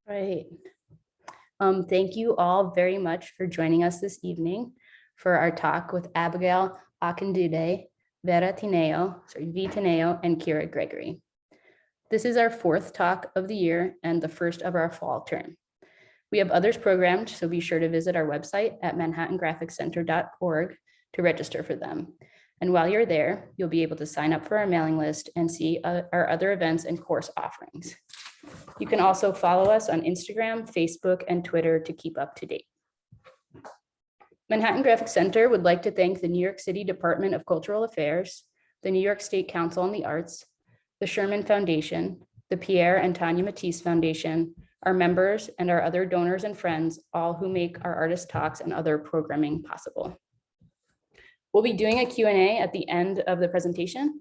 Right. Thank you all very much for joining us this evening for our talk with Abigail Akindude, Vera Tineo, and Kyra Gregory. This is our fourth talk of the year and the first of our fall term. We have others programmed, so be sure to visit our website at manhattangraphiccenter.org to register for them. And while you're there, you'll be able to sign up for our mailing list and see our other events and course offerings. You can also follow us on Instagram, Facebook, and Twitter to keep up to date. Manhattan Graphic Center would like to thank the New York City Department of Cultural Affairs, the New York State Council on the Arts, the Sherman Foundation, the Pierre and Tanya Matisse Foundation, our members, and our other donors and friends, all who make our artist talks and other programming possible. We'll be doing a Q&A at the end of the presentation.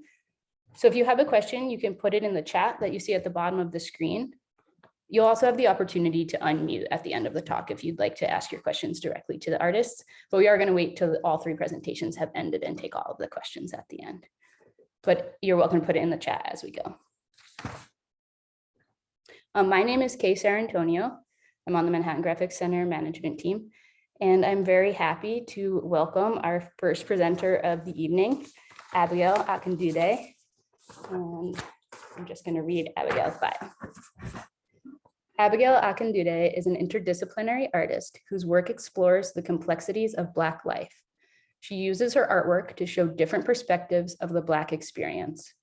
So if you have a question, you can put it in the chat that you see at the bottom of the screen. You'll also have the opportunity to unmute at the end of the talk if you'd like to ask your questions directly to the artists, but we are going to wait till all three presentations have ended and take all of the questions at the end. But you're welcome to put it in the chat as we go. My name is Kay Sarantonio. I'm on the Manhattan Graphic Center management team, and I'm very happy to welcome our first presenter of the evening, Abigail Akindude. And I'm just going to read Abigail's bio. Abigail Akindude is an interdisciplinary artist whose work explores the complexities of Black life. She uses her artwork to show different perspectives of the Black experience.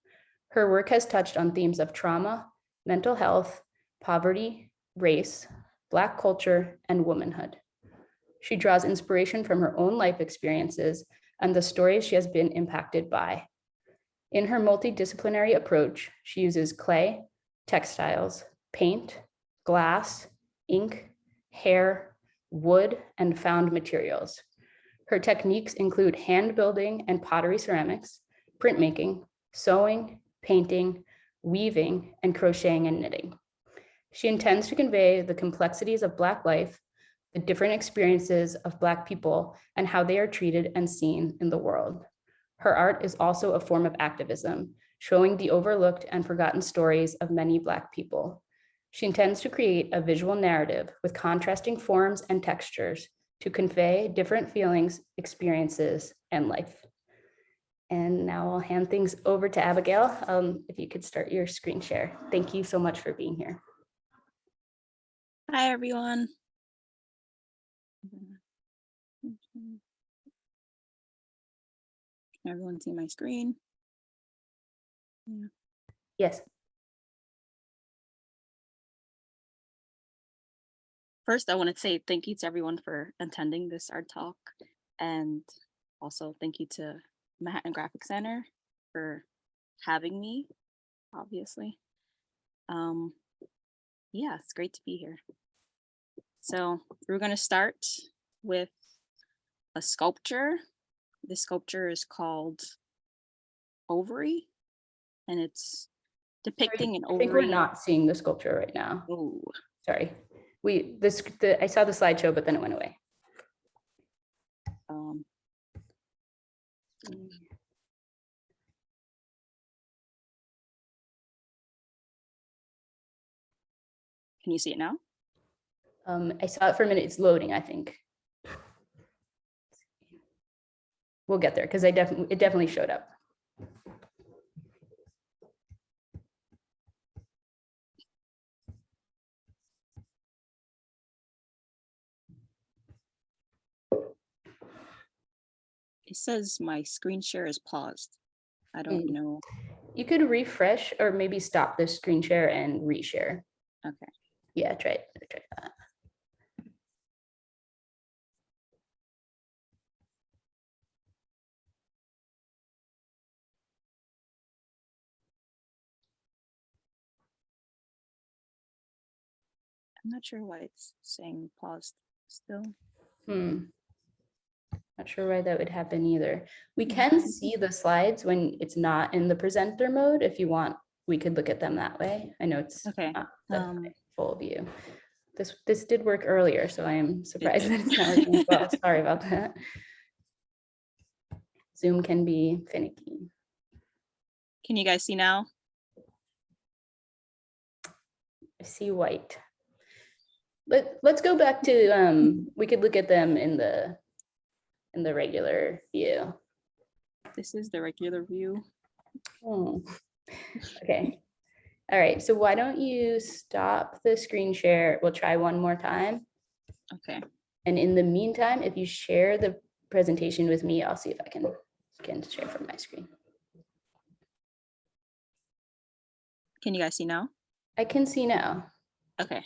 Her work has touched on themes of trauma, mental health, poverty, race, Black culture, and womanhood. She draws inspiration from her own life experiences and the stories she has been impacted by. In her multidisciplinary approach, she uses clay, textiles, paint, glass, ink, hair, wood, and found materials. Her techniques include hand building and pottery ceramics, printmaking, sewing, painting, weaving, and crocheting and knitting. She intends to convey the complexities of Black life, the different experiences of Black people, and how they are treated and seen in the world. Her art is also a form of activism, showing the overlooked and forgotten stories of many Black people. She intends to create a visual narrative with contrasting forms and textures to convey different feelings, experiences, and life. And now I'll hand things over to Abigail. If you could start your screen share. Thank you so much for being here. Hi, everyone. Can everyone see my screen? Yeah. Yes. First, I want to say thank you to everyone for attending this art talk, and also thank you to Manhattan Graphic Center for having me, obviously. Yeah, it's great to be here. So we're going to start with a sculpture. This sculpture is called Ovary, and it's depicting an ovary. I think we're not seeing the sculpture right now. Oh, sorry. I saw the slideshow, but then it went away. Can you see it now? I saw it for a minute. It's loading, I think. We'll get there because it definitely showed up. It says my screen share is paused. I don't know. You could refresh or maybe stop the screen share and reshare. Okay. Yeah, try that. I'm not sure why it's saying paused still. Not sure why that would happen either. We can see the slides when it's not in the presenter mode. If you want, we could look at them that way. I know it's okay. Not the full view. This did work earlier, so I am surprised that it's not working as well. Sorry about that. Zoom can be finicky. Can you guys see now? I see white. let's go back to, we could look at them in the regular view. This is the regular view. Oh, okay. All right, so why don't you stop the screen share? We'll try one more time. Okay. And in the meantime, if you share the presentation with me, I'll see if I can share from my screen. Can you guys see now? I can see now. Okay.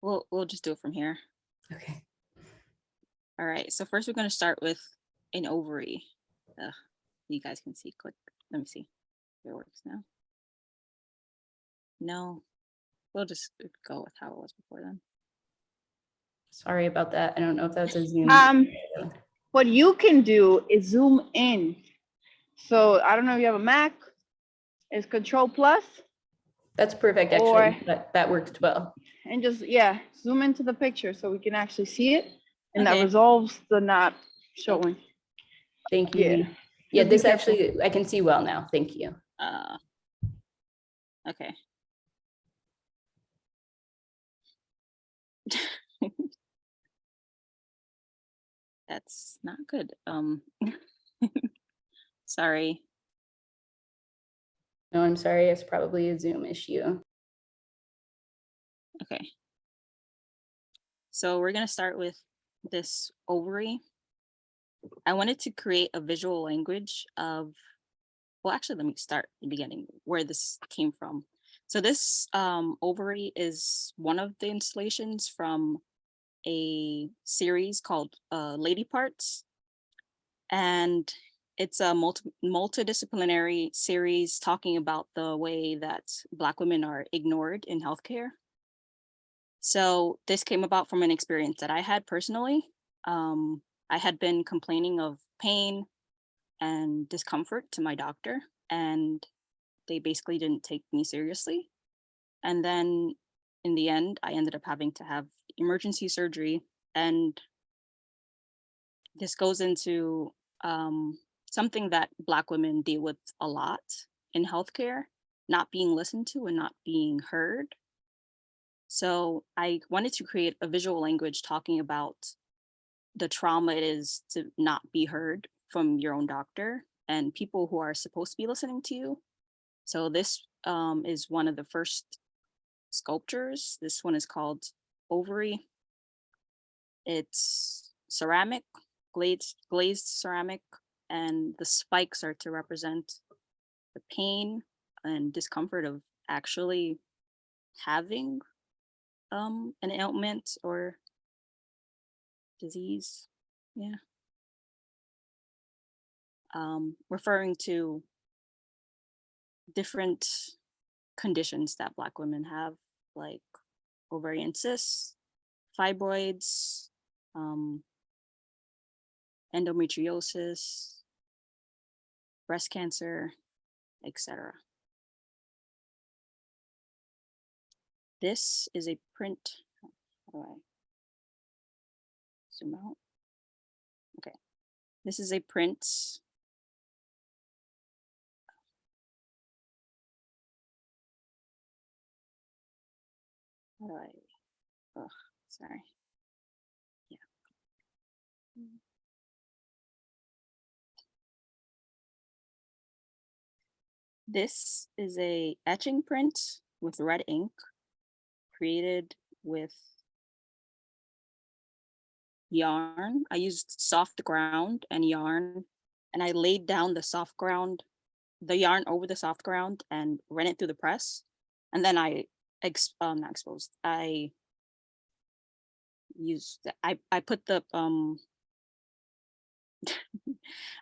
We'll just do it from here. Okay. All right. So first we're going to start with an ovary. You guys can see. Click. Let me see if it works now. No. We'll just go with how it was before then. Sorry about that. I don't know if that was a Zoom. What you can do is zoom in. So I don't know if you have a Mac. It's Control Plus. That's perfect, actually. That worked well. And just, zoom into the picture so we can actually see it. And Okay. that resolves the not showing. Thank you. Yeah. Yeah, Just be this careful. actually, I can see well now. Thank you. Okay. That's not good. Sorry. No, I'm sorry. It's probably a Zoom issue. Okay. So we're going to start with this ovary. I wanted to create a visual language of, well, actually, let me start at the beginning where this came from. So this ovary is one of the installations from a series called Lady Parts. And it's a multidisciplinary series talking about the way that Black women are ignored in healthcare. So this came about from an experience that I had personally. I had been complaining of pain and discomfort to my doctor, and they basically didn't take me seriously. And then in the end, I ended up having to have emergency surgery. And this goes into something that Black women deal with a lot in healthcare, not being listened to and not being heard. So I wanted to create a visual language talking about the trauma it is to not be heard from your own doctor and people who are supposed to be listening to you. So this is one of the first sculptures. This one is called Ovary. It's ceramic, glazed ceramic, and the spikes are to represent the pain and discomfort of actually having an ailment or disease. Yeah. Referring to different conditions that Black women have, like ovarian cysts, fibroids, endometriosis, breast cancer, etc. This is a print. How do I zoom out? Okay. This is a print. How do I? Oh, sorry. Yeah. This is a etching print with red ink created with yarn. I used soft ground and yarn, and I laid down the soft ground, the yarn over the soft ground and ran it through the press. And then I not exposed. I put the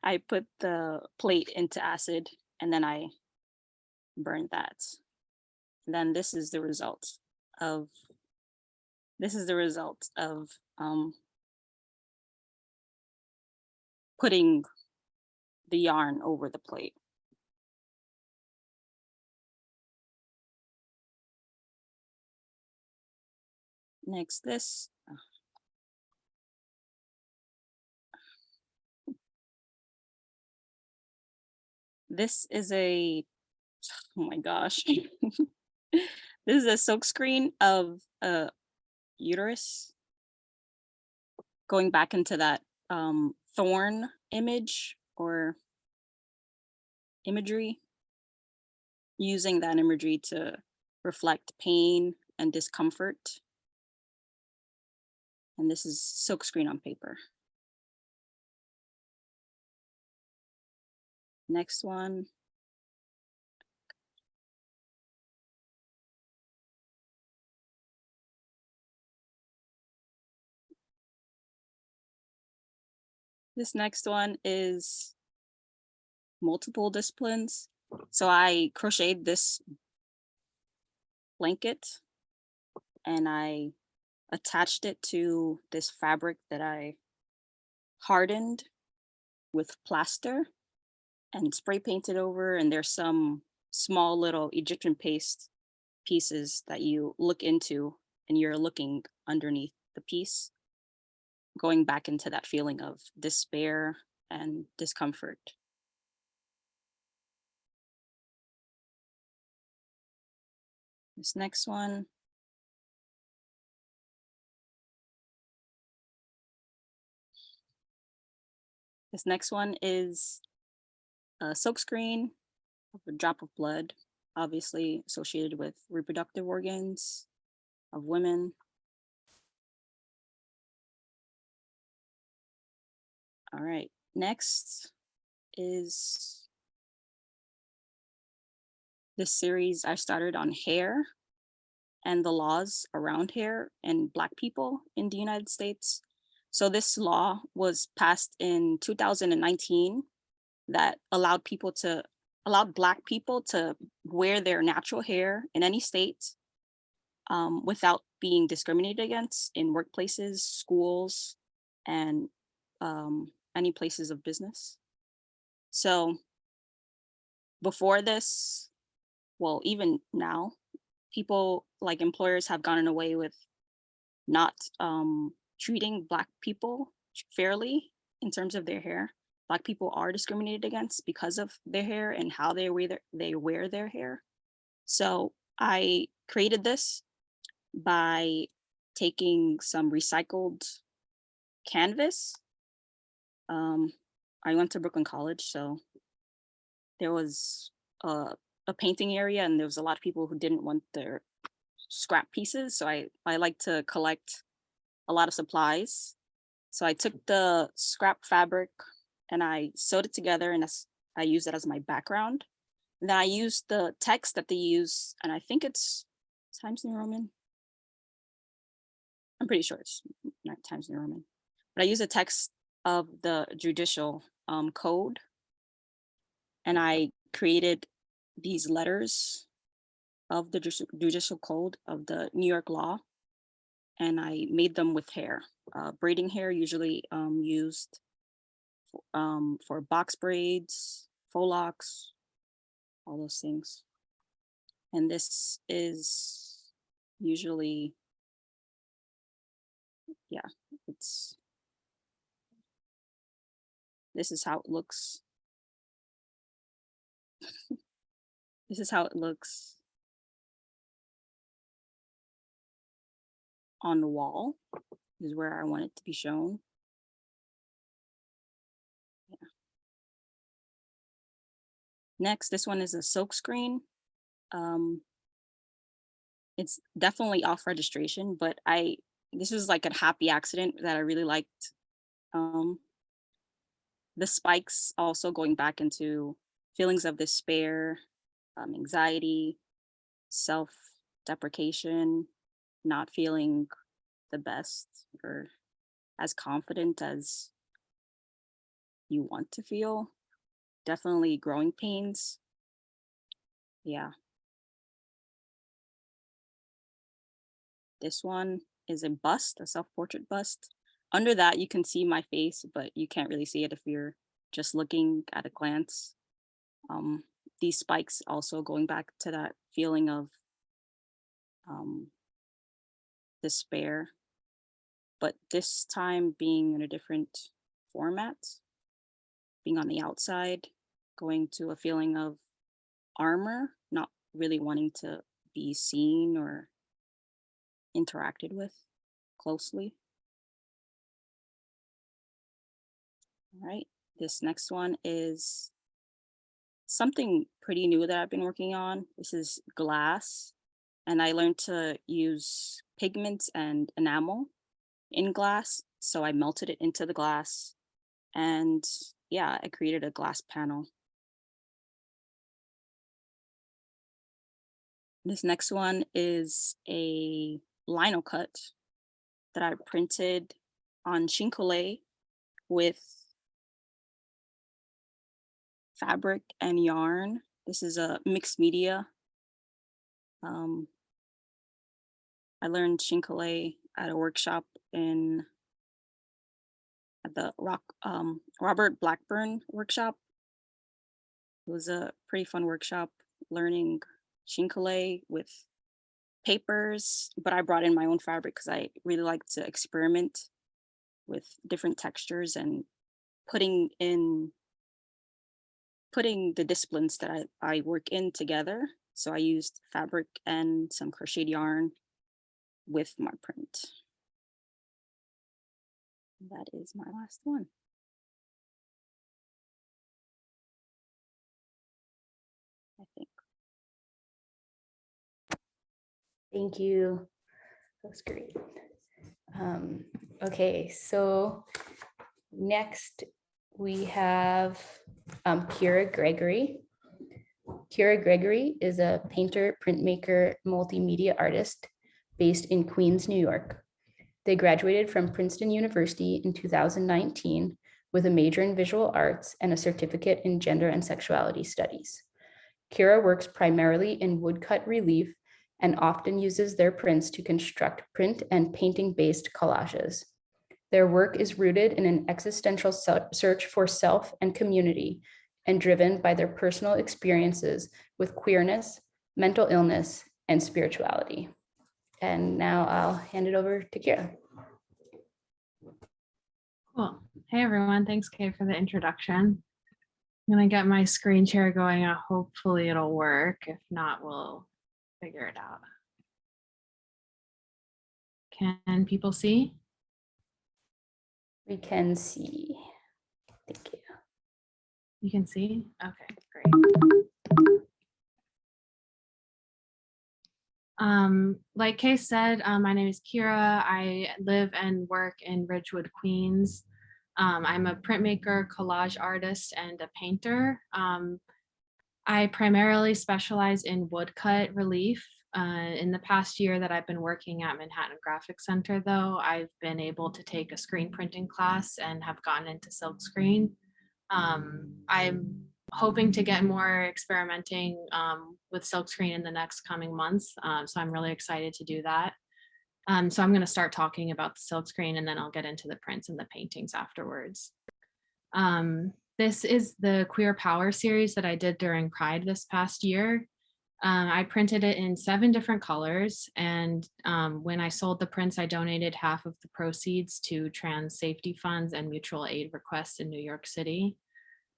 I put the plate into acid, and then I burned that. And then this is the result of putting the yarn over the plate. Next, this. This is a, oh my gosh. This is a silk screen of a uterus, going back into that thorn image or imagery, using that imagery to reflect pain and discomfort. And this is silkscreen on paper. Next one. This next one is multiple disciplines. So I crocheted this blanket and I attached it to this fabric that I hardened with plaster and spray painted over. And there's some small little Egyptian paste pieces that you look into and you're looking underneath the piece, going back into that feeling of despair and discomfort. This next one. This next one is a silkscreen of a drop of blood, obviously associated with reproductive organs of women. All right, next is this series I started on hair and the laws around hair and Black people in the United States. So this law was passed in 2019 that allowed Black people to wear their natural hair in any state without being discriminated against in workplaces, schools, and any places of business. So before this, well, even now, people like employers have gotten away with not treating Black people fairly in terms of their hair. Black people are discriminated against because of their hair and how they wear their hair. So I created this by taking some recycled canvas. I went to Brooklyn College, so there was a painting area and there was a lot of people who didn't want their scrap pieces. So I like to collect a lot of supplies. So I took the scrap fabric and I sewed it together and I used it as my background. And then I used the text that they use, and I think it's Times New Roman. I'm pretty sure it's not Times New Roman, but I use the text of the judicial code, and I created these letters of the judicial code of the New York law, and I made them with hair. Braiding hair usually used for box braids, faux locks, all those things. And this is usually, yeah, this is how it looks. This is how it looks on the wall. This is where I want it to be shown. Yeah. Next, this one is a silk screen. It's definitely off registration, but this was like a happy accident that I really liked. The spikes also going back into feelings of despair, anxiety, self-deprecation, not feeling the best or as confident as you want to feel. Definitely growing pains. Yeah. This one is a bust, a self-portrait bust. Under that, you can see my face, but you can't really see it if you're just looking at a glance. These spikes also going back to that feeling of despair, but this time being in a different format, being on the outside, going to a feeling of armor, not really wanting to be seen or interacted with. closely. All right, this next one is something pretty new that I've been working on. This is glass, and I learned to use pigments and enamel in glass. So I melted it into the glass, and yeah, I created a glass panel. This next one is a lino cut that I printed on Shinkole with fabric and yarn. This is a mixed media. I learned Shinkole at a workshop at the Robert Blackburn workshop. It was a pretty fun workshop learning Shinkole with papers, but I brought in my own fabric because I really like to experiment with different textures and putting the disciplines that I work in together. So I used fabric and some crocheted yarn with my print. That is my last one. I think. Thank you. That was great. Okay, so next we have Kyra Gregory. Kyra Gregory is a painter, printmaker, multimedia artist based in Queens, New York. They graduated from Princeton University in 2019 with a major in visual arts and a certificate in gender and sexuality studies. Kyra works primarily in woodcut relief and often uses their prints to construct print and painting-based collages. Their work is rooted in an existential search for self and community and driven by their personal experiences with queerness, mental illness, and spirituality. And now I'll hand it over to Kyra. Cool. Hey everyone, thanks Kay for the introduction. I'm gonna get my screen share going. Hopefully it'll work. If not, we'll figure it out. Can people see? We can see. Thank you. You can see? Okay, great. Like Kay said, my name is Kyra. I live and work in Ridgewood, Queens. I'm a printmaker, collage artist, and a painter. I primarily specialize in woodcut relief. In the past year that I've been working at Manhattan Graphic Center, though, I've been able to take a screen printing class and have gotten into silkscreen. I'm hoping to get more experimenting with silkscreen in the next coming months. So I'm really excited to do that. So I'm going to start talking about the silkscreen and then I'll get into the prints and the paintings afterwards. This is the Queer Power series that I did during Pride this past year. I printed it in 7 different colors, and when I sold the prints, I donated half of the proceeds to trans safety funds and mutual aid requests in New York City.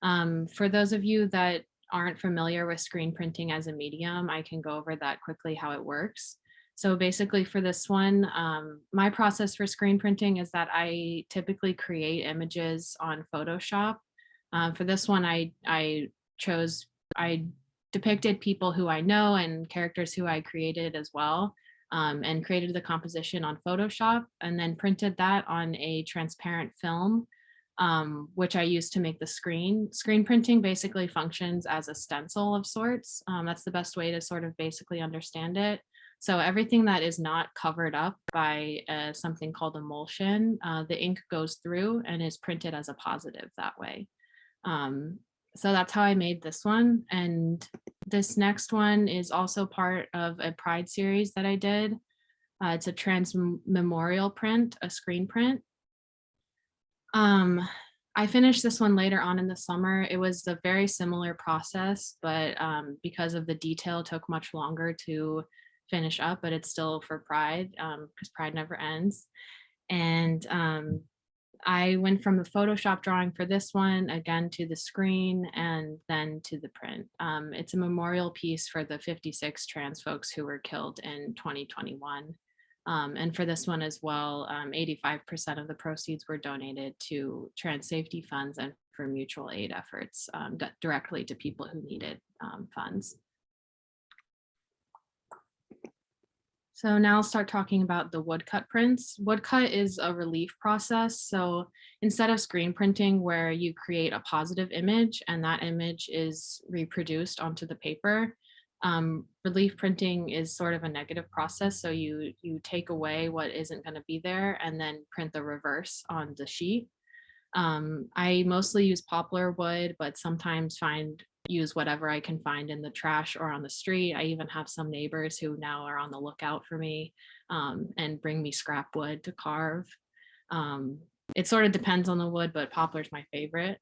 For those of you that aren't familiar with screen printing as a medium, I can go over that quickly how it works. So basically for this one, my process for screen printing is that I typically create images on Photoshop. For this one, I depicted people who I know and characters who I created as well, and created the composition on Photoshop and then printed that on a transparent film, which I used to make the screen. Screen printing basically functions as a stencil of sorts. That's the best way to sort of basically understand it. So everything that is not covered up by something called emulsion, the ink goes through and is printed as a positive that way. So that's how I made this one. And this next one is also part of a Pride series that I did. It's a trans memorial print, a screen print. I finished this one later on in the summer. It was a very similar process, but because of the detail, it took much longer to finish up, but it's still for Pride because Pride never ends. And I went from the Photoshop drawing for this one again to the screen and then to the print. It's a memorial piece for the 56 trans folks who were killed in 2021. And for this one as well, 85% of the proceeds were donated to trans safety funds and for mutual aid efforts directly to people who needed funds. So now I'll start talking about the woodcut prints. Woodcut is a relief process. So instead of screen printing where you create a positive image and that image is reproduced onto the paper, relief printing is sort of a negative process. So you take away what isn't going to be there and then print the reverse on the sheet. I mostly use poplar wood, but sometimes use whatever I can find in the trash or on the street. I even have some neighbors who now are on the lookout for me and bring me scrap wood to carve. It sort of depends on the wood, but poplar is my favorite.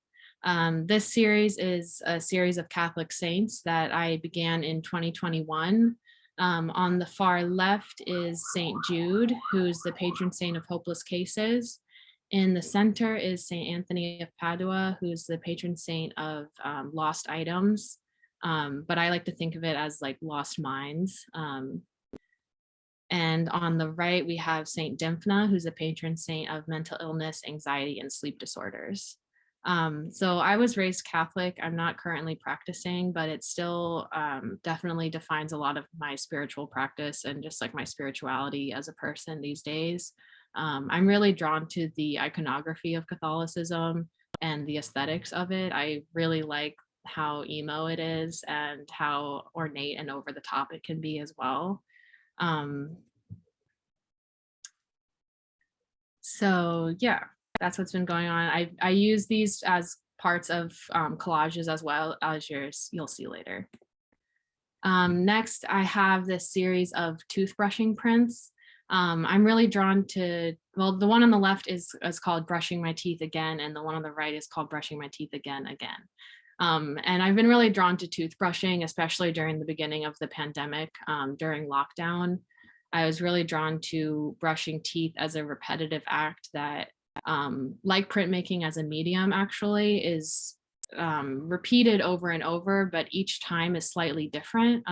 This series is a series of Catholic saints that I began in 2021. On the far left is Saint Jude, who's the patron saint of hopeless cases. In the center is Saint Anthony of Padua, who's the patron saint of lost items. But I like to think of it as like lost minds. And on the right, we have Saint Dymphna, who's a patron saint of mental illness, anxiety, and sleep disorders. So I was raised Catholic. I'm not currently practicing, but it still definitely defines a lot of my spiritual practice and just like my spirituality as a person these days. I'm really drawn to the iconography of Catholicism and the aesthetics of it. I really like how emo it is and how ornate and over the top it can be as well. So yeah, that's what's been going on. I use these as parts of collages as well as yours, you'll see later. Next, I have this series of toothbrushing prints. I'm really drawn to, well, the one on the left is called Brushing My Teeth Again, and the one on the right is called Brushing My Teeth Again. And I've been really drawn to toothbrushing, especially during the beginning of the pandemic, during lockdown. I was really drawn to brushing teeth as a repetitive act that, like printmaking as a medium, actually is repeated over and over, but each time is slightly different.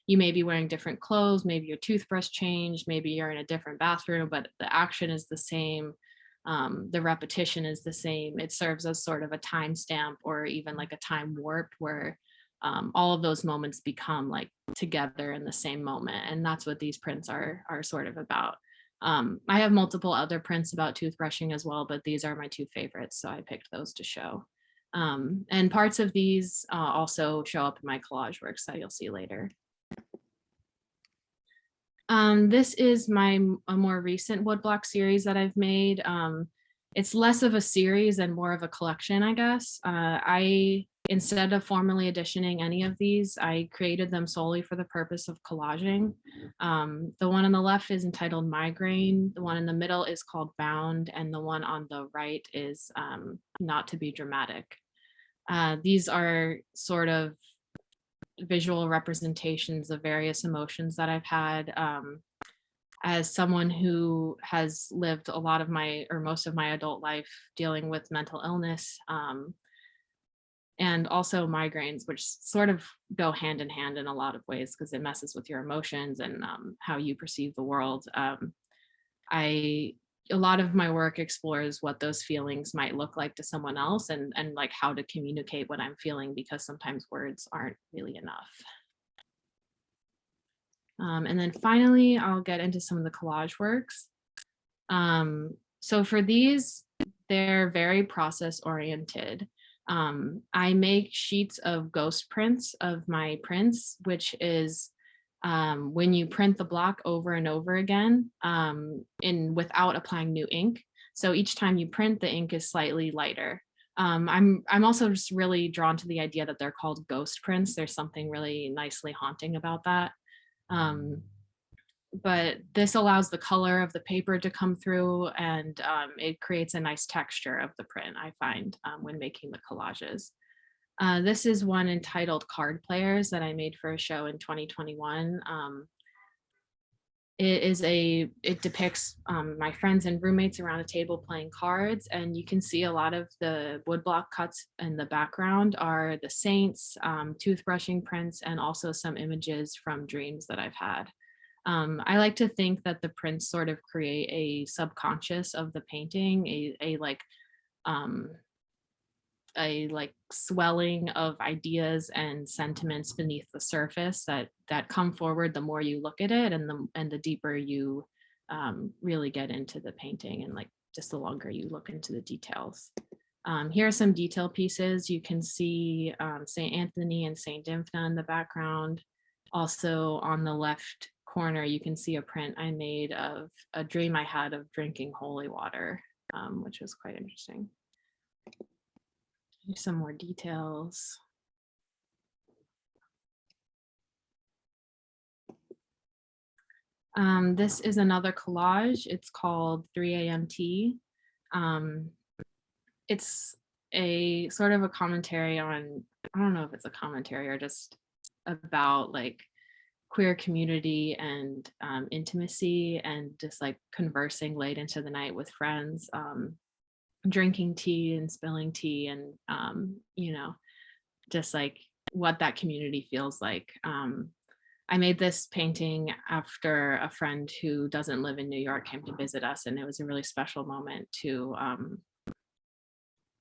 You may be wearing different clothes, maybe your toothbrush changed, maybe you're in a different bathroom, but the action is the same. The repetition is the same. It serves as sort of a timestamp or even like a time warp where all of those moments become like together in the same moment. And that's what these prints are sort of about. I have multiple other prints about toothbrushing as well, but these are my two favorites. So I picked those to show. And parts of these also show up in my collage works that you'll see later. This is a more recent woodblock series that I've made. It's less of a series and more of a collection, I guess. Instead of formally editioning any of these, I created them solely for the purpose of collaging. The one on the left is entitled Migraine. The one in the middle is called Bound, and the one on the right is Not to Be Dramatic. These are sort of visual representations of various emotions that I've had. As someone who has lived a lot of most of my adult life dealing with mental illness, and also migraines, which sort of go hand in hand in a lot of ways because it messes with your emotions and how you perceive the world. A lot of my work explores what those feelings might look like to someone else and like how to communicate what I'm feeling, because sometimes words aren't really enough. And then finally, I'll get into some of the collage works. So for these, they're very process oriented. I make sheets of ghost prints of my prints, which is when you print the block over and over again without applying new ink. So each time you print, the ink is slightly lighter. I'm also just really drawn to the idea that they're called ghost prints. There's something really nicely haunting about that. But this allows the color of the paper to come through, and it creates a nice texture of the print, I find, when making the collages. This is one entitled Card Players that I made for a show in 2021. It depicts my friends and roommates around a table playing cards, and you can see a lot of the woodblock cuts in the background are the saints, toothbrushing prints, and also some images from dreams that I've had. I like to think that the prints sort of create a subconscious of the painting, a like swelling of ideas and sentiments beneath the surface that come forward the more you look at it, and the deeper you really get into the painting, and like just the longer you look into the details. Here are some detail pieces. You can see St. Anthony and St. Dymphna in the background. Also on the left corner, you can see a print I made of a dream I had of drinking holy water, which was quite interesting. Here's some more details. This is another collage. It's called 3 a.m. tea. It's a sort of a commentary on, I don't know if it's a commentary or just about like queer community and intimacy, and just like conversing late into the night with friends, drinking tea and spilling tea, and you know, just like what that community feels like. I made this painting after a friend who doesn't live in New York came to visit us, and it was a really special moment to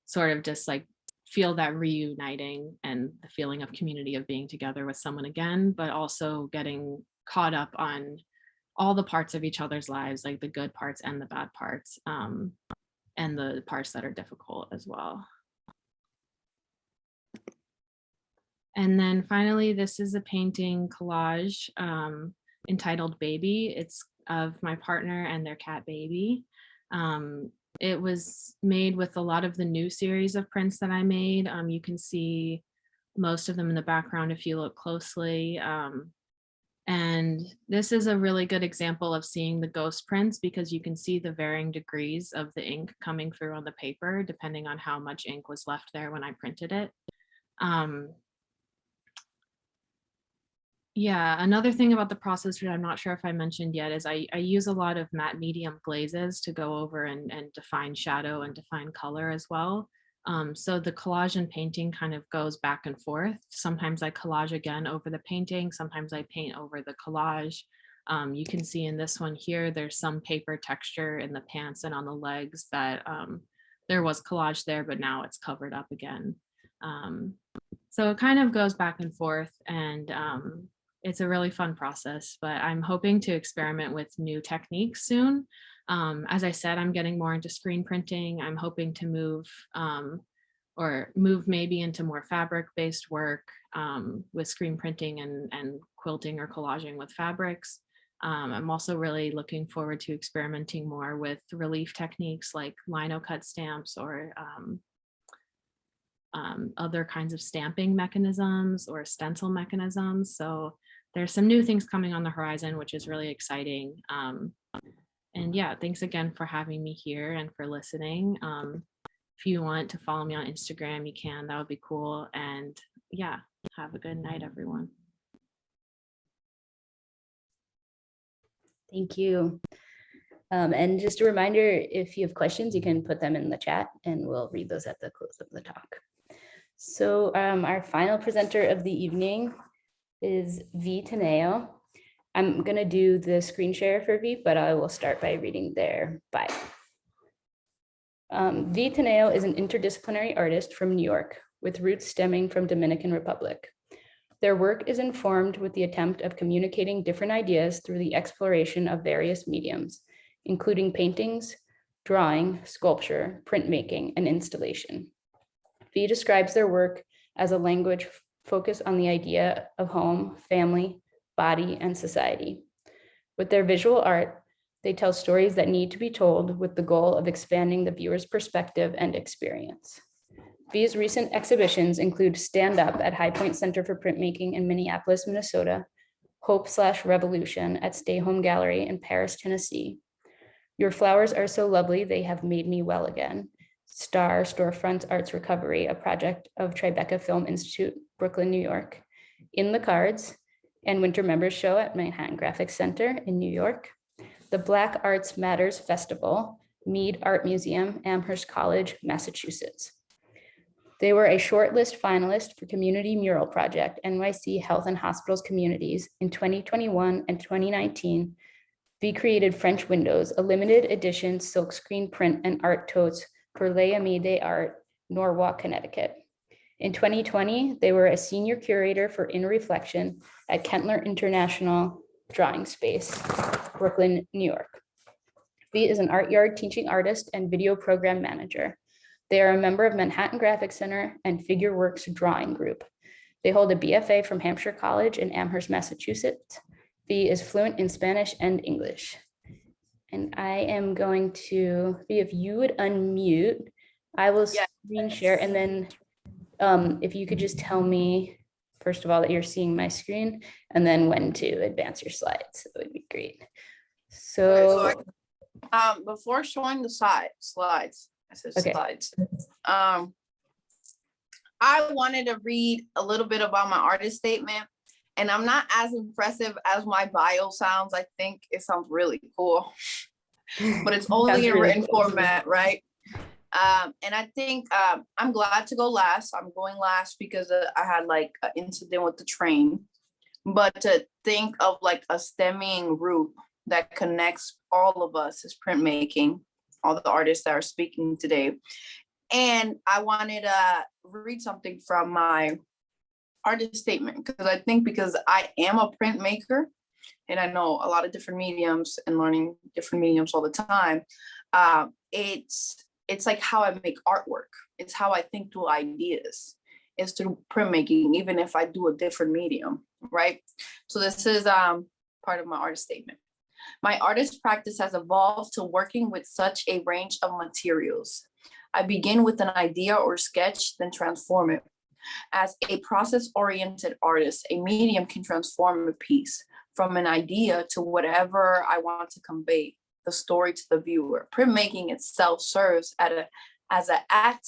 sort of just like feel that reuniting and the feeling of community of being together with someone again, but also getting caught up on all the parts of each other's lives, like the good parts and the bad parts, and the parts that are difficult as well. And then finally, this is a painting collage entitled Baby. It's of my partner and their cat Baby. It was made with a lot of the new series of prints that I made. You can see most of them in the background if you look closely. And this is a really good example of seeing the ghost prints, because you can see the varying degrees of the ink coming through on the paper, depending on how much ink was left there when I printed it. Yeah, another thing about the process, which I'm not sure if I mentioned yet, is I use a lot of matte medium glazes to go over and define shadow and define color as well. So the collage and painting kind of goes back and forth. Sometimes I collage again over the painting, sometimes I paint over the collage. You can see in this one here, there's some paper texture in the pants and on the legs that there was collage there, but now it's covered up again. So it kind of goes back and forth, and it's a really fun process, but I'm hoping to experiment with new techniques soon. As I said, I'm getting more into screen printing. I'm hoping to move maybe into more fabric-based work with screen printing and quilting or collaging with fabrics. I'm also really looking forward to experimenting more with relief techniques like lino cut stamps or other kinds of stamping mechanisms or stencil mechanisms. So there's some new things coming on the horizon, which is really exciting. And yeah, thanks again for having me here and for listening. If you want to follow me on Instagram, you can, that would be cool. And yeah, have a good night, everyone. Thank you. And just a reminder, if you have questions, you can put them in the chat and we'll read those at the close of the talk. So our final presenter of the evening is V. Tineo. I'm going to do the screen share for V, but I will start by reading their bio. V. Tineo is an interdisciplinary artist from New York with roots stemming from Dominican Republic. Their work is informed with the attempt of communicating different ideas through the exploration of various mediums, including paintings, drawing, sculpture, printmaking, and installation. V describes their work as a language focused on the idea of home, family, body, and society. With their visual art, they tell stories that need to be told with the goal of expanding the viewer's perspective and experience. V's recent exhibitions include Stand Up at High Point Center for Printmaking in Minneapolis, Minnesota, Hope/Revolution at Stay Home Gallery in Paris, Tennessee, Your Flowers Are So Lovely, They Have Made Me Well Again, Star Storefront Arts Recovery, a project of Tribeca Film Institute, Brooklyn, New York, In the Cards, and Winter Members Show at Manhattan Graphics Center in New York, the Black Arts Matters Festival, Mead Art Museum, Amherst College, Massachusetts. They were a shortlist finalist for Community Mural Project, NYC Health and Hospitals Communities in 2021 and 2019. V created French Windows, a limited edition silkscreen print and art totes for Les Amis des Arts, Norwalk, Connecticut. In 2020, they were a senior curator for In Reflection at Kentler International Drawing Space, Brooklyn, New York. V is an art yard teaching artist and video program manager. They are a member of Manhattan Graphic Center and Figureworks Drawing Group. They hold a BFA from Hampshire College in Amherst, Massachusetts. V is fluent in Spanish and English. And I am going to, V, if you would unmute, I will screen share, and then if you could just tell me, first of all, that you're seeing my screen, and then when to advance your slides, that would be great. So before showing the slides, I said Okay. slides. I wanted to read a little bit about my artist statement, and I'm not as impressive as my bio sounds. I think it sounds really cool, but it's only Sounds in really written cool. format, right? And I think I'm glad to go last. I'm going last because I had like an incident with the train, but to think of like a stemming root that connects all of us as printmaking, all the artists that are speaking today. And I wanted to read something from my artist statement, because I think because I am a printmaker and I know a lot of different mediums and learning different mediums all the time, it's like how I make artwork. It's how I think through ideas. It's through printmaking, even if I do a different medium, right? So this is part of my artist statement. My artist practice has evolved to working with such a range of materials. I begin with an idea or sketch, then transform it. As a process-oriented artist, a medium can transform a piece from an idea to whatever I want to convey, the story to the viewer. Printmaking itself serves as an act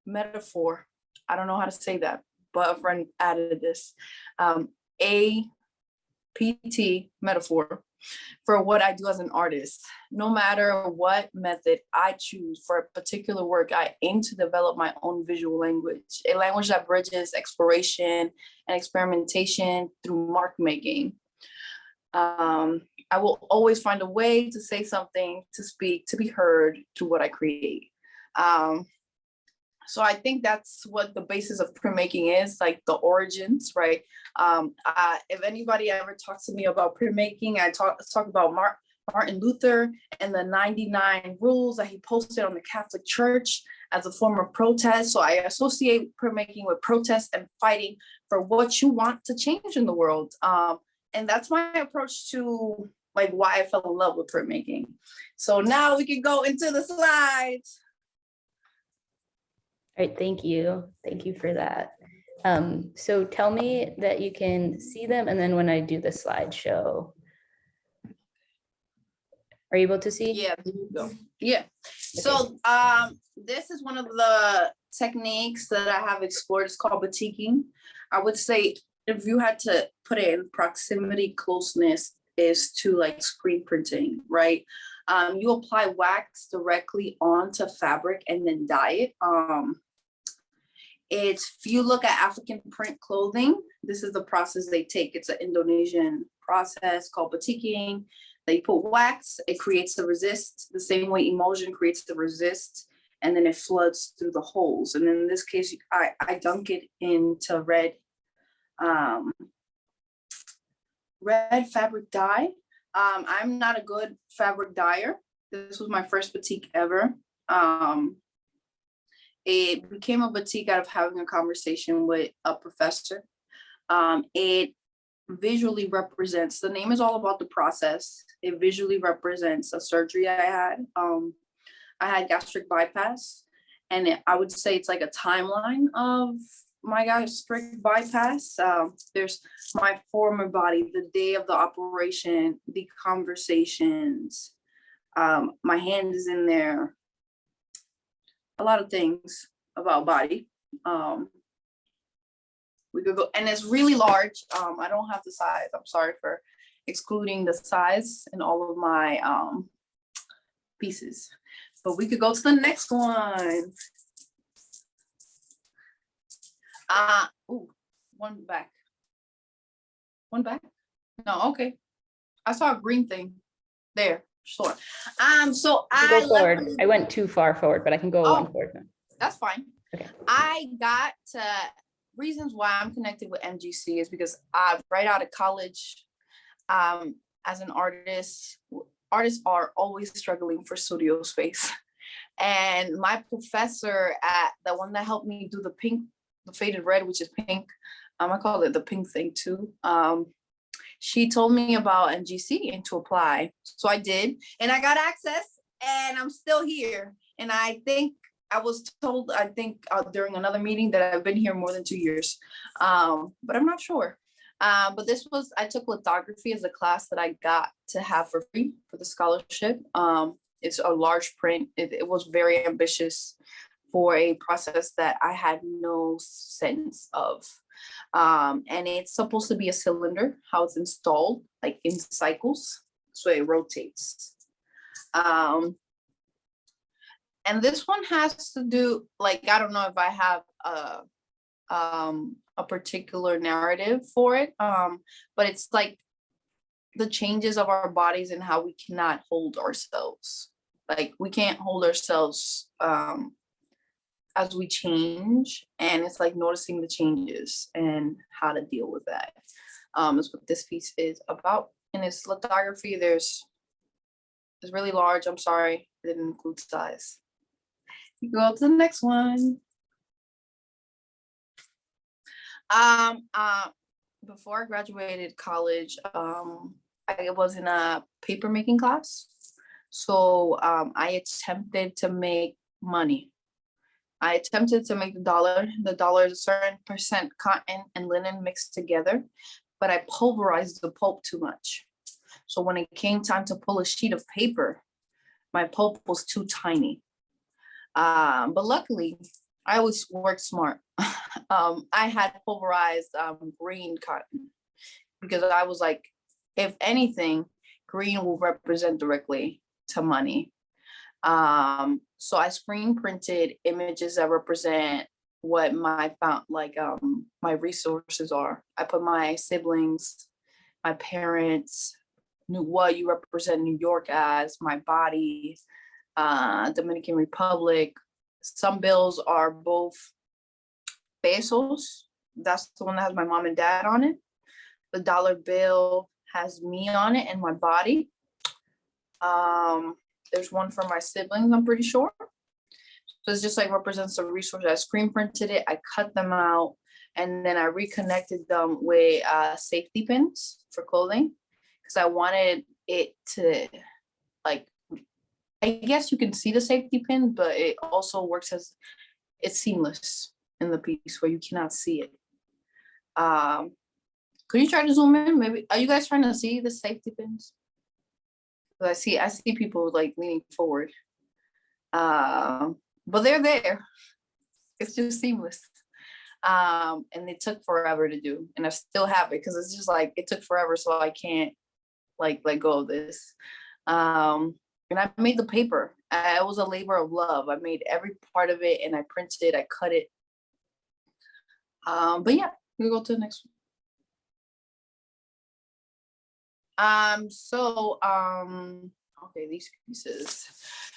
metaphor. I don't know how to say that, but a friend added this. APT metaphor for what I do as an artist. No matter what method I choose for a particular work, I aim to develop my own visual language, a language that bridges exploration and experimentation through mark making. I will always find a way to say something, to speak, to be heard through what I create. So I think that's what the basis of printmaking is, like the origins, right? If anybody ever talks to me about printmaking, I talk about Martin Luther and the 99 rules that he posted on the Catholic Church as a form of protest. So I associate printmaking with protest and fighting for what you want to change in the world. And that's my approach to like why I fell in love with printmaking. So now we can go into the slides. All right, thank you. Thank you for that. So tell me that you can see them, and then when I do the slideshow, are you able to see? Yeah, there you go. Yeah. So this is one of the techniques that I have explored. It's called batiking. I would say if you had to put it in proximity closeness is to like screen printing, right? You apply wax directly onto fabric and then dye it. If you look at African print clothing, this is the process they take. It's an Indonesian process called batiking. They put wax, it creates the resist, the same way emulsion creates the resist, and then it floods through the holes. And in this case, I dunk it into red fabric dye. I'm not a good fabric dyer. This was my first batik ever. It became a batik out of having a conversation with a professor. It visually represents, the name is all about the process. It visually represents a surgery I had. I had gastric bypass, and I would say it's like a timeline of my gastric bypass. There's my former body, the day of the operation, the conversations, my hand is in there, a lot of things about body. We could go, and it's really large. I don't have the size. I'm sorry for excluding the size in all of my pieces, but we could go to the next one. Ooh, one back. One back? No, okay. I saw a green thing there. Sure. So You can I go left forward. the- I went too far forward, but I can go Oh. one forward. That's fine. Okay. I got reasons why I'm connected with MGC is because right out of college, as an artist, artists are always struggling for studio space. And my professor at the one that helped me do the faded red, which is pink, I call it the pink thing too. She told me about MGC and to apply. So I did, and I got access, and I'm still here. And I think I was told, during another meeting that I've been here more than 2 years, but I'm not sure. But I took lithography as a class that I got to have for free for the scholarship. It's a large print. It was very ambitious for a process that I had no sense of. And it's supposed to be a cylinder, how it's installed, like in cycles, so it rotates. And this one has to do, like, I don't know if I have a particular narrative for it, but it's like the changes of our bodies and how we cannot hold ourselves. Like, we can't hold ourselves as we change, and it's like noticing the changes and how to deal with that is what this piece is about. And it's lithography. It's really large. I'm sorry, I didn't include size. You go to the next one. Before I graduated college, I was in a paper making class. So I attempted to make money. I attempted to make the dollar. The dollar is a certain percent cotton and linen mixed together, but I pulverized the pulp too much. So when it came time to pull a sheet of paper, my pulp was too tiny. But luckily, I always worked smart. I had pulverized green cotton because I was like, if anything, green will represent directly to money. So I screen printed images that represent what my resources are. I put my siblings, my parents, what you represent New York as, my body, Dominican Republic. Some bills are both pesos. That's the one that has my mom and dad on it. The dollar bill has me on it and my body. There's one for my siblings, I'm pretty sure. So it's just like represents a resource. I screen printed it, I cut them out, and then I reconnected them with safety pins for clothing because I wanted it to, like, I guess you can see the safety pin, but it also works as, it's seamless in the piece where you cannot see it. Could you try to zoom in? Maybe, are you guys trying to see the safety pins? I see people like leaning forward, but they're there. It's just seamless, and it took forever to do, and I still have it because it's just like it took forever, so I can't like let go of this. And I made the paper. It was a labor of love. I made every part of it, and I printed it. I cut it. But yeah, we go to the next one. Okay, these pieces.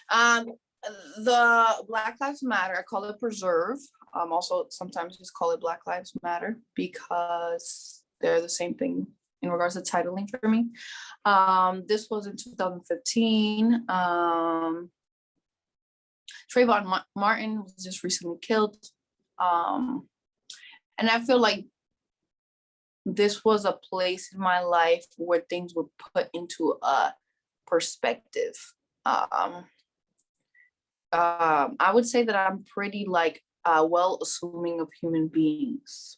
The Black Lives Matter, I call it Preserve. Also sometimes just call it Black Lives Matter because they're the same thing in regards to titling for me. This was in 2015. Trayvon Martin was just recently killed. And I feel like this was a place in my life where things were put into a perspective. I would say that I'm pretty like well assuming of human beings,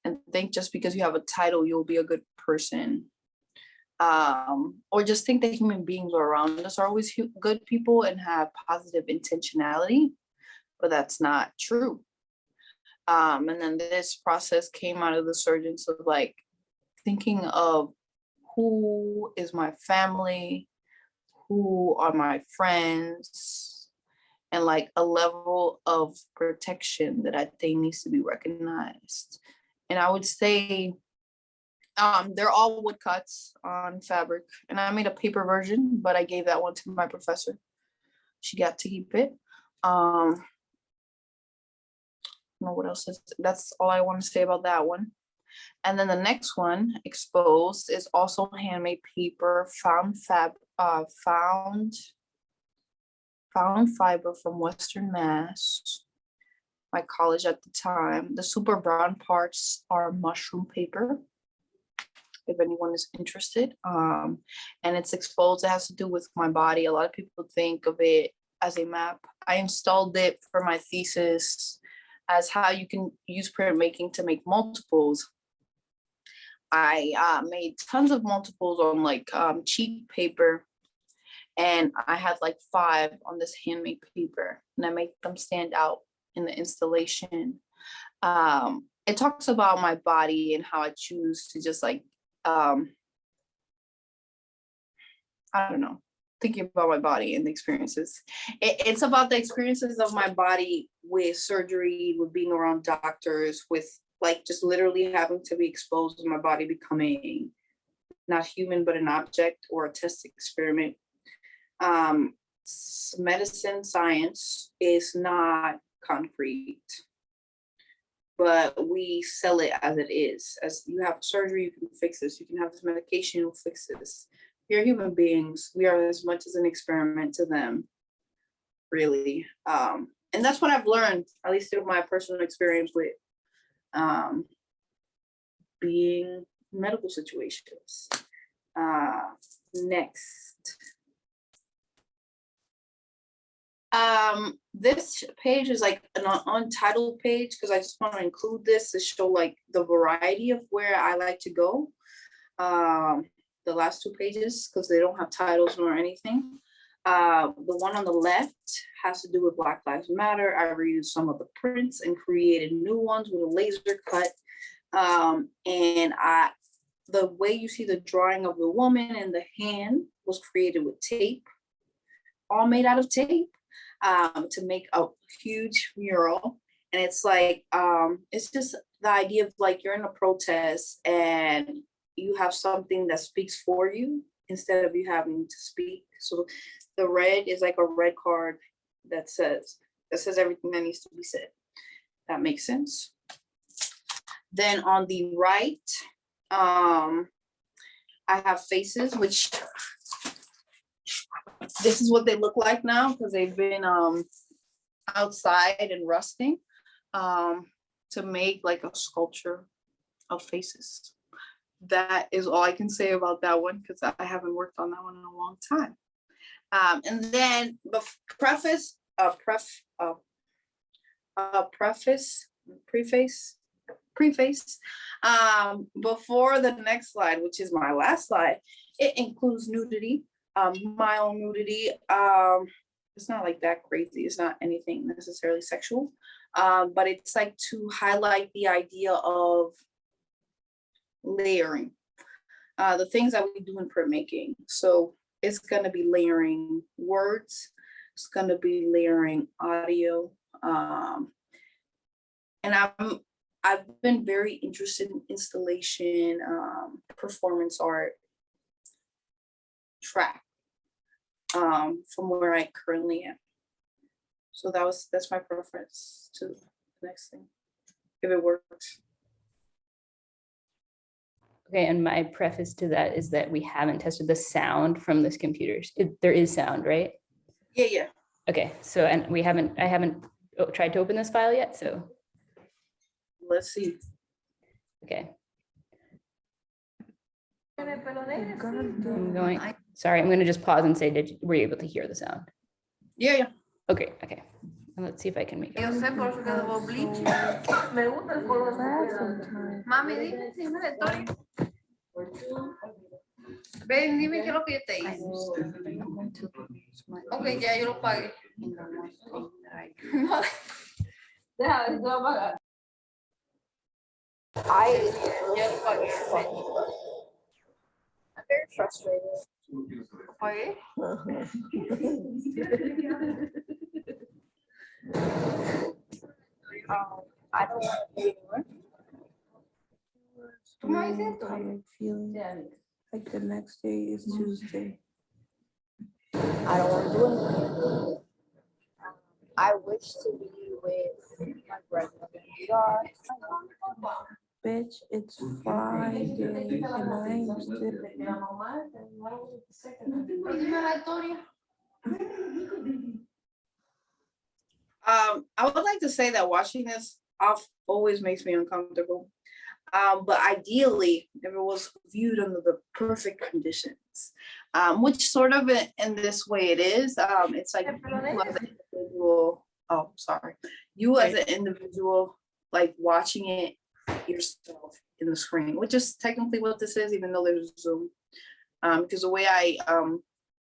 and think just because you have a title you'll be a good person, or just think that human beings around us are always good people and have positive intentionality, but that's not true. And then this process came out of the surgence of like thinking of who is my family, who are my friends, and like a level of protection that I think needs to be recognized. And I would say they're all woodcuts on fabric, and I made a paper version, but I gave that one to my professor. She got to keep it. I don't know what else is, that's all I want to say about that one. And then the next one, Exposed, is also handmade paper, found fiber from Western Mass, my college at the time. The super brown parts are mushroom paper, if anyone is interested. And it's exposed. It has to do with my body. A lot of people think of it as a map. I installed it for my thesis as how you can use printmaking to make multiples. I made tons of multiples on like cheap paper, and I had like 5 on this handmade paper, and I make them stand out in the installation. It talks about my body and how I choose to just like, I don't know, thinking about my body and the experiences. It's about the experiences of my body with surgery, with being around doctors, with like just literally having to be exposed to my body becoming not human, but an object or a test experiment. Medicine science is not concrete, but we sell it as it is. As you have surgery, you can fix this. You can have this medication, you'll fix this. We are human beings. We are as much as an experiment to them, really. And that's what I've learned, at least through my personal experience with being in medical situations. Next. This page is like an untitled page because I just want to include this to show like the variety of where I like to go. The last 2 pages, because they don't have titles nor anything. The one on the left has to do with Black Lives Matter. I reused some of the prints and created new ones with a laser cut. And the way you see the drawing of the woman and the hand was created with tape, all made out of tape, to make a huge mural. And it's like, it's just the idea of like, you're in a protest and you have something that speaks for you instead of you having to speak. So the red is like a red card that says everything that needs to be said. That makes sense. Then on the right, I have faces, which this is what they look like now because they've been outside and rusting, to make like a sculpture of faces. That is all I can say about that one because I haven't worked on that one in a long time. And then the preface, before the next slide, which is my last slide, it includes nudity, my own nudity. It's not like that crazy. It's not anything necessarily sexual, but it's like to highlight the idea of layering, the things that we do in printmaking. So it's going to be layering words, it's going to be layering audio, and I've been very interested in installation, performance art, track, from where I currently am. So that's my preference to the next thing, if it works. Okay, and my preface to that is that we haven't tested the sound from this computer. There is sound, right? Yeah. Okay, so, and I haven't tried to open this file yet, so. Let's see. Okay. I'm going to just pause and say, were you able to hear the sound? Yeah. Okay. And let's see if I can make it. Yo sé por eso que debo bleach. Me gusta el color. Mami, dime si me estoy. Ven, dime qué es lo que yo te hice. Ok, ya yo lo pagué. Deja, yo lo pagué. Ya lo pagué. I'm very frustrated. ¿Pagué? I don't want to be anymore. Common feeling. Like the next day is Tuesday. I don't want to do anything. I wish to be with my grandmother. Bitch, it's Friday and I am still. I would like to say that watching this off always makes me uncomfortable. But ideally, if it was viewed under the perfect conditions, which sort of in this way it is, it's like you as an individual, oh, sorry, you as an individual, like watching it yourself in the screen, which is technically what this is, even though there's Zoom. Because the way I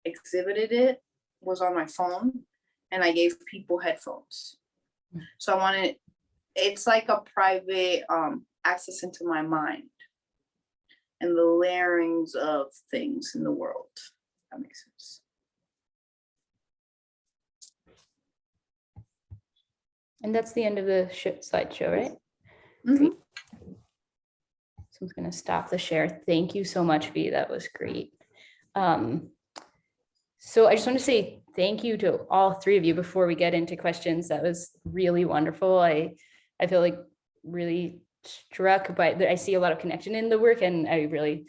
exhibited it was on my phone, and I gave people headphones. So I wanted, it's like a private access into my mind and the layerings of things in the world. That makes sense. And that's the end of the slideshow, right? Mhm. Great. So I'm going to stop the share. Thank you so much, V. That was great. So I just want to say thank you to all three of you before we get into questions. That was really wonderful. I feel like really struck by I see a lot of connection in the work, and I really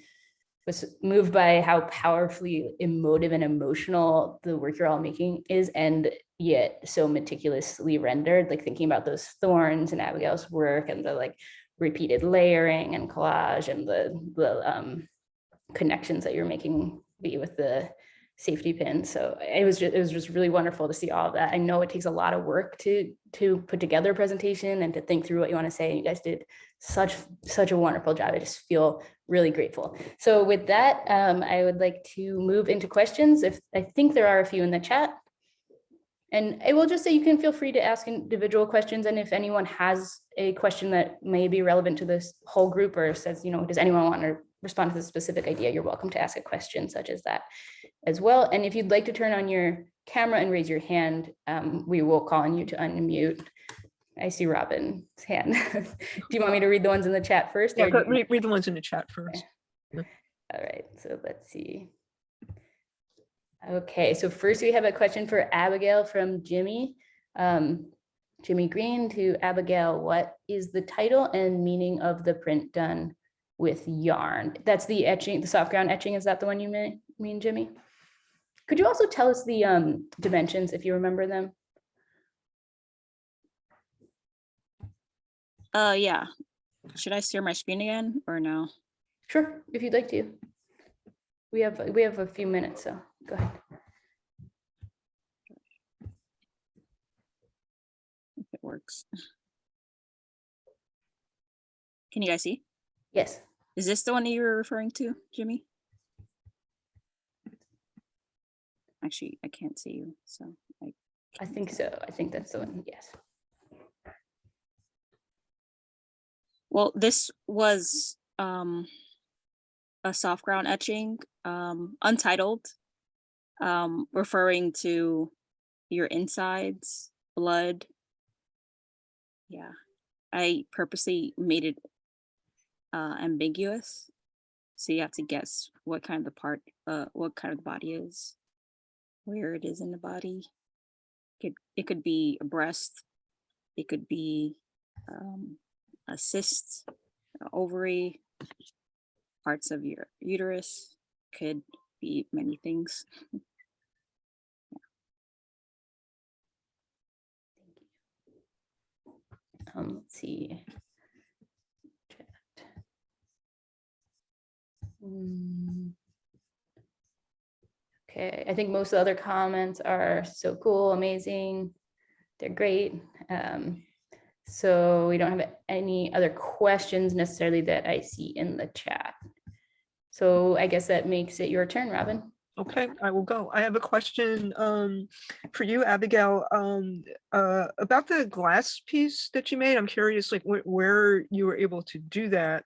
was moved by how powerfully emotive and emotional the work you're all making is, and yet so meticulously rendered, like thinking about those thorns and Abigail's work and the like repeated layering and collage and the connections that you're making with the safety pin. So it was just really wonderful to see all of that. I know it takes a lot of work to put together a presentation and to think through what you want to say. And you guys did such a wonderful job. I just feel really grateful. So with that, I would like to move into questions. If I think there are a few in the chat. And I will just say you can feel free to ask individual questions. And if anyone has a question that may be relevant to this whole group, or says, does anyone want to respond to the specific idea, you're welcome to ask a question such as that as well. And if you'd like to turn on your camera and raise your hand, we will call on you to unmute. I see Robin's hand. Do you want me to read the ones in the chat first? Yeah, read the ones in the chat first. Okay. All right, so let's see. Okay, so first we have a question for Abigail from Jimmy. Jimmy Green to Abigail, what is the title and meaning of the print done with yarn? That's the etching, the soft ground etching. Is that the one you mean, Jimmy? Could you also tell us the dimensions if you remember them? Yeah. Should I share my screen again or no? Sure, if you'd like to. We have a few minutes, so go ahead. If it works. Can you guys see? Yes. Is this the one that you were referring to, Jimmy? Actually, I can't see you, so I think so. I think that's the one. Yes. Well, this was a soft ground etching, untitled, referring to your insides, blood. Yeah, I purposely made it ambiguous, so you have to guess what kind of the part, what kind of the body is, where it is in the body. It could be a breast, it could be a cyst, an ovary, parts of your uterus, could be many things. Let's see. Okay, I think most of the other comments are so cool, amazing. They're great. So we don't have any other questions necessarily that I see in the chat. So I guess that makes it your turn, Robin. Okay, I will go. I have a question for you, Abigail, about the glass piece that you made. I'm curious, like where you were able to do that,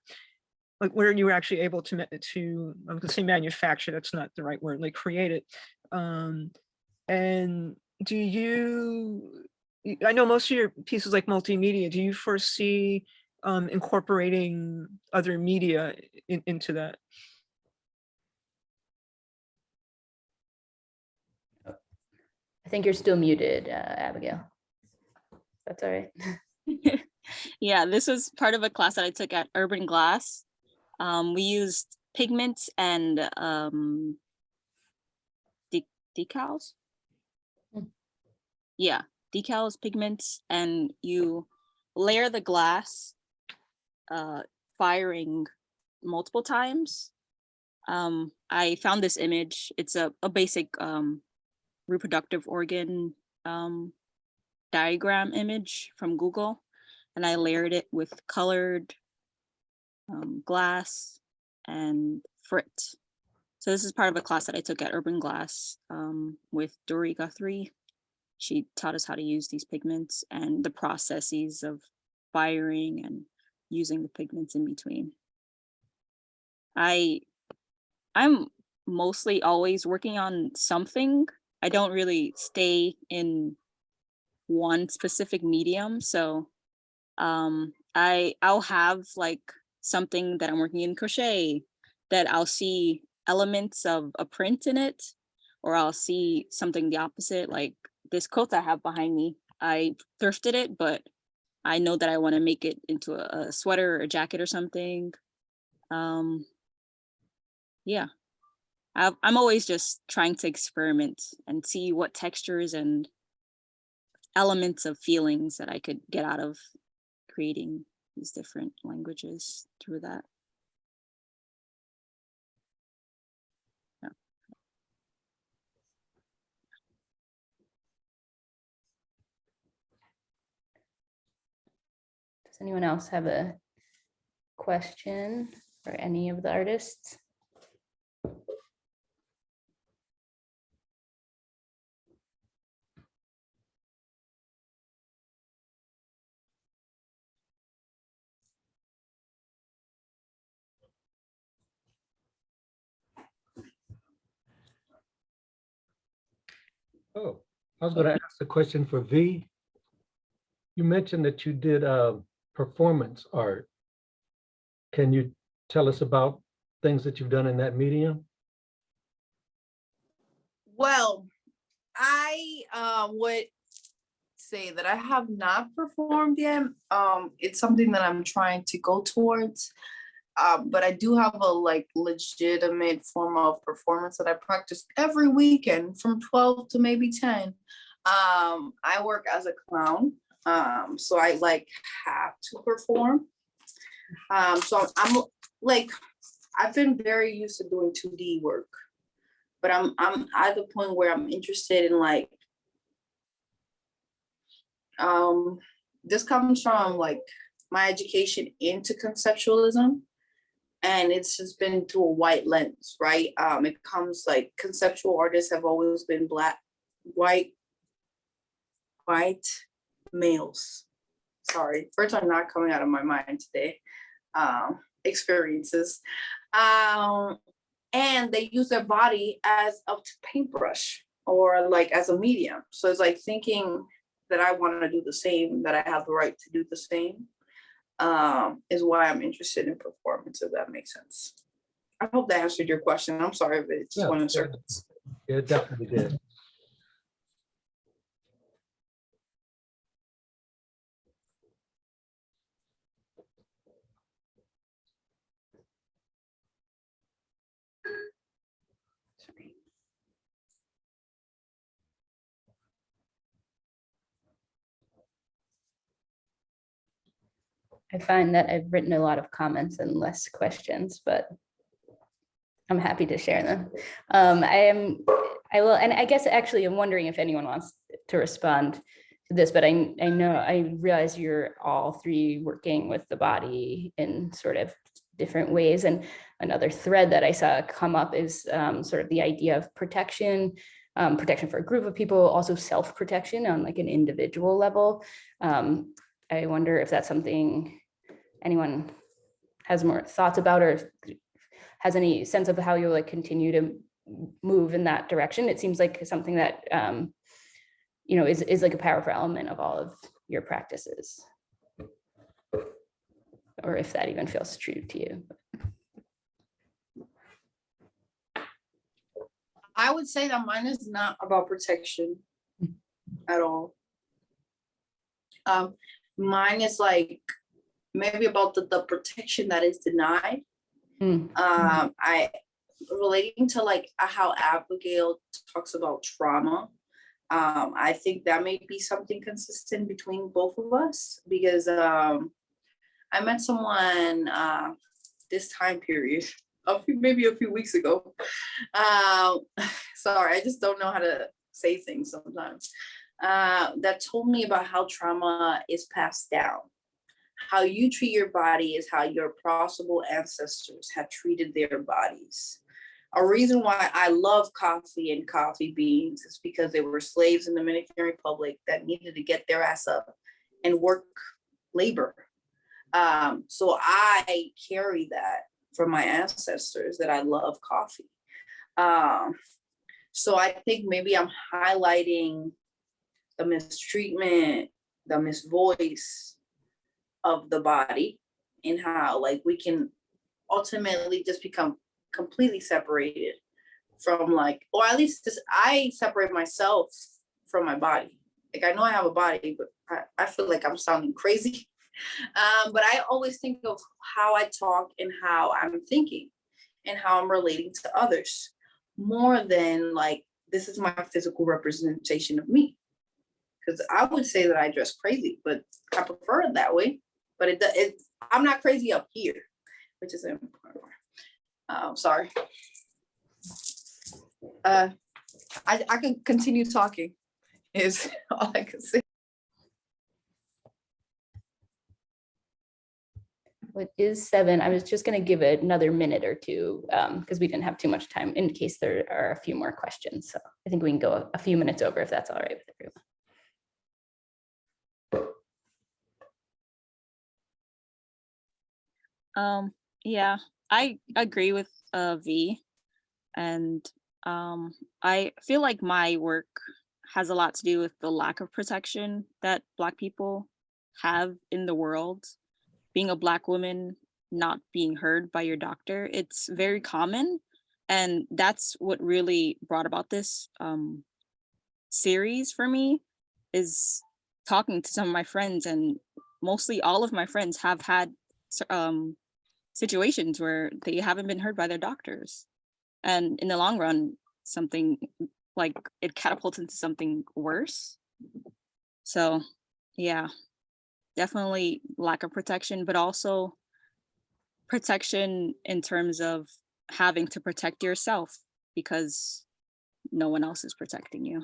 like where you were actually able to I'm gonna say manufacture, that's not the right word, like create it. And do you I know most of your pieces like multimedia. Do you foresee incorporating other media into that? I think you're still muted, Abigail. That's all right. Yeah, this was part of a class that I took at Urban Glass. We used pigments and decals. Yeah, decals, pigments, and you layer the glass, firing multiple times. I found this image. It's a basic reproductive organ diagram image from Google, and I layered it with colored glass and frit. So this is part of a class that I took at Urban Glass with Dory Guthrie. She taught us how to use these pigments and the processes of firing and using the pigments in between. I'm mostly always working on something. I don't really stay in one specific medium. So I'll have like something that I'm working in crochet that I'll see elements of a print in it, or I'll see something the opposite, like this coat I have behind me. I thrifted it, but I know that I want to make it into a sweater or a jacket or something. Yeah, I'm always just trying to experiment and see what textures and elements of feelings that I could get out of creating these different languages through that. Yeah. Does anyone else have a question for any of the artists? Oh, I was going to ask a question for V. You mentioned that you did performance art. Can you tell us about things that you've done in that medium? Well, I would say that I have not performed yet. It's something that I'm trying to go towards. But I do have a like legitimate form of performance that I practice every weekend from 12 to maybe 10. I work as a clown. So I like have to perform. So I'm like, I've been very used to doing 2D work, but I'm at the point where I'm interested in like, this comes from like my education into conceptualism. And it's just been through a white lens, right? It comes like conceptual artists have always been white males. Sorry, words are not coming out of my mind today. Experiences. And they use their body as a paintbrush or like as a medium. So it's like thinking that I want to do the same, that I have the right to do the same. Is why I'm interested in performance, if that makes sense. I hope that answered your question. I'm sorry if it just went in circles. Yeah, it definitely did. I find that I've written a lot of comments and less questions, but I'm happy to share them. I will, and I guess actually I'm wondering if anyone wants to respond to this, but I know, I realize you're all three working with the body in sort of different ways. And another thread that I saw come up is sort of the idea of protection, protection for a group of people, also self-protection on like an individual level. I wonder if that's something anyone has more thoughts about or has any sense of how you'll like continue to move in that direction. It seems like something that you know, is like a powerful element of all of your practices. Or if that even feels true to you. I would say that mine is not about protection at all. Mine is like maybe about the protection that is denied. I relating to like how Abigail talks about trauma. I think that may be something consistent between both of us, because I met someone this time period, maybe a few weeks ago. Sorry, I just don't know how to say things sometimes. That told me about how trauma is passed down. How you treat your body is how your possible ancestors have treated their bodies. A reason why I love coffee and coffee beans is because they were slaves in the Dominican Republic that needed to get their ass up and work labor. So I carry that from my ancestors, that I love coffee. So I think maybe I'm highlighting the mistreatment, the misvoice of the body, and how like we can ultimately just become completely separated from like, or at least I separate myself from my body. Like I know I have a body, but I feel like I'm sounding crazy. But I always think of how I talk and how I'm thinking and how I'm relating to others, more than like, this is my physical representation of me. Because I would say that I dress crazy, but I prefer it that way. But I'm not crazy up here, which is important. Sorry. I can continue talking, is all I can say. It is 7. I was just going to give it another minute or two because we didn't have too much time in case there are a few more questions. So I think we can go a few minutes over if that's all right with everyone. Yeah, I agree with V, and I feel like my work has a lot to do with the lack of protection that Black people have in the world. Being a Black woman, not being heard by your doctor, it's very common, and that's what really brought about this series for me, is talking to some of my friends, and mostly all of my friends have had situations where they haven't been heard by their doctors, and in the long run something like it catapults into something worse. So yeah, definitely lack of protection, but also protection in terms of having to protect yourself because no one else is protecting you.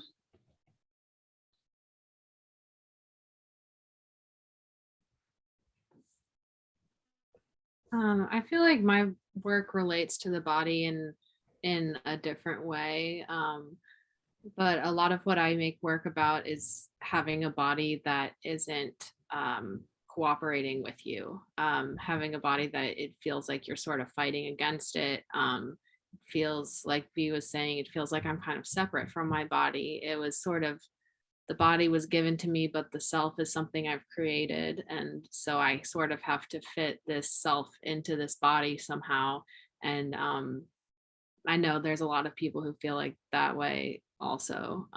I feel like my work relates to the body in a different way. But a lot of what I make work about is having a body that isn't cooperating with you, having a body that it feels like you're sort of fighting against it. Feels like V was saying, it feels like I'm kind of separate from my body. It was sort of, the body was given to me, but the self is something I've created. And so I sort of have to fit this self into this body somehow. And I know there's a lot of people who feel like that way also.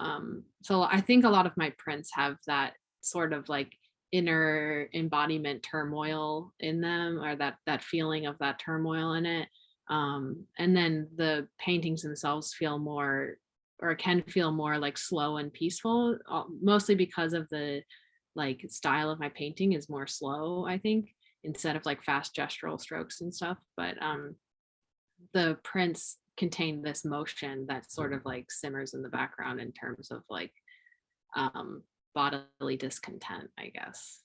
So I think a lot of my prints have that sort of like inner embodiment turmoil in them, or that feeling of that turmoil in it. And then the paintings themselves feel more, or can feel more like slow and peaceful, mostly because of the like style of my painting is more slow, I think, instead of like fast gestural strokes and stuff. But the prints contain this motion that sort of like simmers in the background in terms of like bodily discontent, I guess.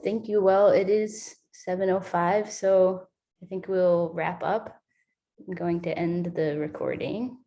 Thank you. Well, it is 7:05, so I think we'll wrap up. I'm going to end the recording.